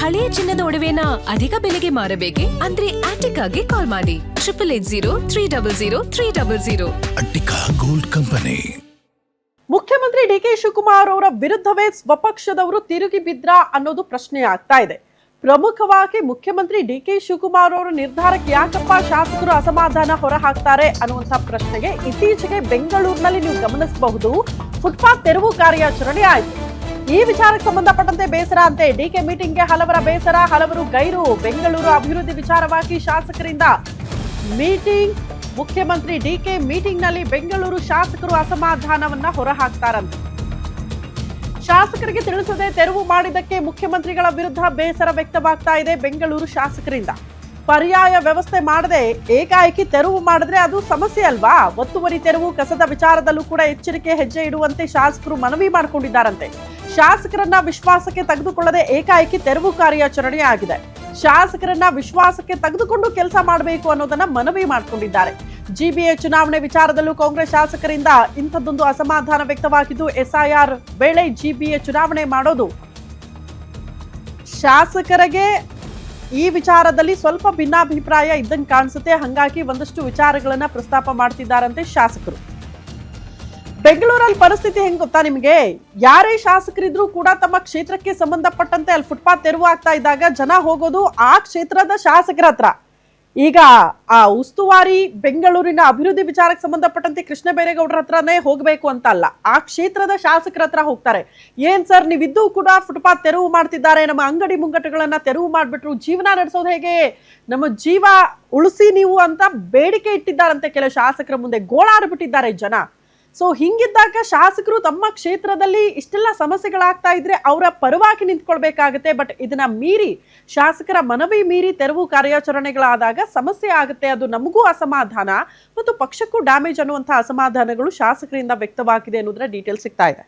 ಹಳೆಯ ಚಿನ್ನದ ಒಡವೆನ ಅಧಿಕ ಬೆಲೆಗೆ ಮಾರಬೇಕೆ? ಅಂದ್ರೆ ಆಟಿಕಾಗೆ ಕಾಲ್ ಮಾಡಿ 8880 ಅಟ್ಟಿಕಾ ಗೋಲ್ಡ್ ಕಂಪನಿ. ಮುಖ್ಯಮಂತ್ರಿ ಡಿಕೆ ಶಿವಕುಮಾರ್ ಅವರ ವಿರುದ್ಧವೇ ಸ್ವಪಕ್ಷದವರು ತಿರುಗಿ ಬಿದ್ರ ಅನ್ನೋದು ಪ್ರಶ್ನೆ ಆಗ್ತಾ ಇದೆ. ಪ್ರಮುಖವಾಗಿ ಮುಖ್ಯಮಂತ್ರಿ ಡಿಕೆ ಶಿವಕುಮಾರ್ ಅವರ ನಿರ್ಧಾರಕ್ಕೆ ಯಾಕಪ್ಪ ಶಾಸಕರು ಅಸಮಾಧಾನ ಹೊರ ಹಾಕ್ತಾರೆ ಅನ್ನುವಂಥ ಪ್ರಶ್ನೆಗೆ ಇತ್ತೀಚೆಗೆ ಬೆಂಗಳೂರಿನಲ್ಲಿ ನೀವು ಗಮನಿಸಬಹುದು, ಫುಟ್ಪಾತ್ ತೆರವು ಕಾರ್ಯಾಚರಣೆ ಆಯಿತು. ಈ ವಿಚಾರಕ್ಕೆ ಸಂಬಂಧಪಟ್ಟಂತೆ ಬೇಸರ ಅಂತೆ. ಡಿಕೆ ಮೀಟಿಂಗ್ಗೆ ಹಲವರ ಬೇಸರ, ಹಲವರು ಗೈರು. ಬೆಂಗಳೂರು ಅಭಿವೃದ್ಧಿ ವಿಚಾರವಾಗಿ ಶಾಸಕರಿಂದ ಮೀಟಿಂಗ್. ಮುಖ್ಯಮಂತ್ರಿ ಡಿಕೆ ಮೀಟಿಂಗ್ ನಲ್ಲಿ ಬೆಂಗಳೂರು ಶಾಸಕರು ಅಸಮಾಧಾನವನ್ನ ಹೊರಹಾಕ್ತಾರಂತೆ. ಶಾಸಕರಿಗೆ ತಿಳಿಸದೆ ತೆರವು ಮಾಡಿದ್ದಕ್ಕೆ ಮುಖ್ಯಮಂತ್ರಿಗಳ ವಿರುದ್ಧ ಬೇಸರ ವ್ಯಕ್ತವಾಗ್ತಾ ಇದೆ ಬೆಂಗಳೂರು ಶಾಸಕರಿಂದ. ಪರ್ಯಾಯ ವ್ಯವಸ್ಥೆ ಮಾಡದೆ ಏಕಾಏಕಿ ತೆರವು ಮಾಡಿದ್ರೆ ಅದು ಸಮಸ್ಯೆ ಅಲ್ವಾ? ಒತ್ತುವರಿ ತೆರವು, ಕಸದ ವಿಚಾರದಲ್ಲೂ ಕೂಡ ಎಚ್ಚರಿಕೆ ಹೆಜ್ಜೆ ಇಡುವಂತೆ ಶಾಸಕರು ಮನವಿ ಮಾಡಿಕೊಂಡಿದ್ದಾರಂತೆ. ಶಾಸಕರನ್ನ ವಿಶ್ವಾಸಕ್ಕೆ ತೆಗೆದುಕೊಳ್ಳದೆ ಏಕಾಏಕಿ ತೆರವು ಕಾರ್ಯಾಚರಣೆ ಆಗಿದೆ. ಶಾಸಕರನ್ನ ವಿಶ್ವಾಸಕ್ಕೆ ತೆಗೆದುಕೊಂಡು ಕೆಲಸ ಮಾಡಬೇಕು ಅನ್ನೋದನ್ನ ಮನವಿ ಮಾಡಿಕೊಂಡಿದ್ದಾರೆ. ಜಿಬಿಎ ಚುನಾವಣೆ ವಿಚಾರದಲ್ಲೂ ಕಾಂಗ್ರೆಸ್ ಶಾಸಕರಿಂದ ಇಂಥದ್ದೊಂದು ಅಸಮಾಧಾನ ವ್ಯಕ್ತವಾಗಿದ್ದು, ಎಸ್ಐಆರ್ ವೇಳೆ ಜಿಬಿಎ ಚುನಾವಣೆ ಮಾಡೋದು ಶಾಸಕರಿಗೆ ಈ ವಿಚಾರದಲ್ಲಿ ಸ್ವಲ್ಪ ಭಿನ್ನಾಭಿಪ್ರಾಯ ಇದ್ದಂಗೆ ಕಾಣಿಸುತ್ತೆ. ಹಾಗಾಗಿ ಒಂದಷ್ಟು ವಿಚಾರಗಳನ್ನ ಪ್ರಸ್ತಾಪ ಮಾಡ್ತಿದ್ದಾರಂತೆ ಶಾಸಕರು. ಬೆಂಗಳೂರಲ್ಲಿ ಪರಿಸ್ಥಿತಿ ಹೆಂಗ್ ಗೊತ್ತಾ ನಿಮಗೆ? ಯಾರೇ ಶಾಸಕರಿದ್ರು ಕೂಡ ತಮ್ಮ ಕ್ಷೇತ್ರಕ್ಕೆ ಸಂಬಂಧಪಟ್ಟಂತೆ ಅಲ್ಲಿ ಫುಟ್ಪಾತ್ ತೆರವು ಆಗ್ತಾ ಇದ್ದಾಗ ಜನ ಹೋಗೋದು ಆ ಕ್ಷೇತ್ರದ ಶಾಸಕರ ಹತ್ರ. ಈಗ ಆ ಉಸ್ತುವಾರಿ ಬೆಂಗಳೂರಿನ ಅಭಿವೃದ್ಧಿ ವಿಚಾರಕ್ಕೆ ಸಂಬಂಧಪಟ್ಟಂತೆ ಕೃಷ್ಣ ಬೈರೇಗೌಡರ ಹತ್ರನೇ ಹೋಗ್ಬೇಕು ಅಂತ ಅಲ್ಲ, ಆ ಕ್ಷೇತ್ರದ ಶಾಸಕರ ಹತ್ರ ಹೋಗ್ತಾರೆ. ಏನ್ ಸರ್ ನೀವಿದ್ದು ಕೂಡ ಫುಟ್ಪಾತ್ ತೆರವು ಮಾಡ್ತಿದ್ದಾರೆ, ನಮ್ಮ ಅಂಗಡಿ ಮುಂಗಟ್ಟುಗಳನ್ನ ತೆರವು ಮಾಡ್ಬಿಟ್ರು, ಜೀವನ ನಡೆಸೋದು ಹೇಗೆ, ನಮ್ಮ ಜೀವ ಉಳಿಸಿ ನೀವು ಅಂತ ಬೇಡಿಕೆ ಇಟ್ಟಿದ್ದಾರಂತೆ ಕೆಲವು ಶಾಸಕರ ಮುಂದೆ. ಗೋಳಾಡ್ಬಿಟ್ಟಿದ್ದಾರೆ ಜನ. ಸೊ ಹಿಂಗಿದ್ದಾಗ ಶಾಸಕರು ತಮ್ಮ ಕ್ಷೇತ್ರದಲ್ಲಿ ಇಷ್ಟೆಲ್ಲ ಸಮಸ್ಯೆಗಳಾಗ್ತಾ ಇದ್ರೆ ಅವರ ಪರವಾಗಿ ನಿಂತ್ಕೊಳ್ಬೇಕಾಗತ್ತೆ. ಬಟ್ ಇದನ್ನ ಮೀರಿ ಶಾಸಕರ ಮನವಿ ಮೀರಿ ತೆರವು ಕಾರ್ಯಾಚರಣೆಗಳಾದಾಗ ಸಮಸ್ಯೆ ಆಗುತ್ತೆ. ಅದು ನಮಗೂ ಅಸಮಾಧಾನ ಮತ್ತು ಪಕ್ಷಕ್ಕೂ ಡ್ಯಾಮೇಜ್ ಅನ್ನುವಂಥ ಅಸಮಾಧಾನಗಳು ಶಾಸಕರಿಂದ ವ್ಯಕ್ತವಾಗಿದೆ ಅನ್ನೋದ್ರ ಡೀಟೇಲ್ ಸಿಗ್ತಾ ಇದೆ.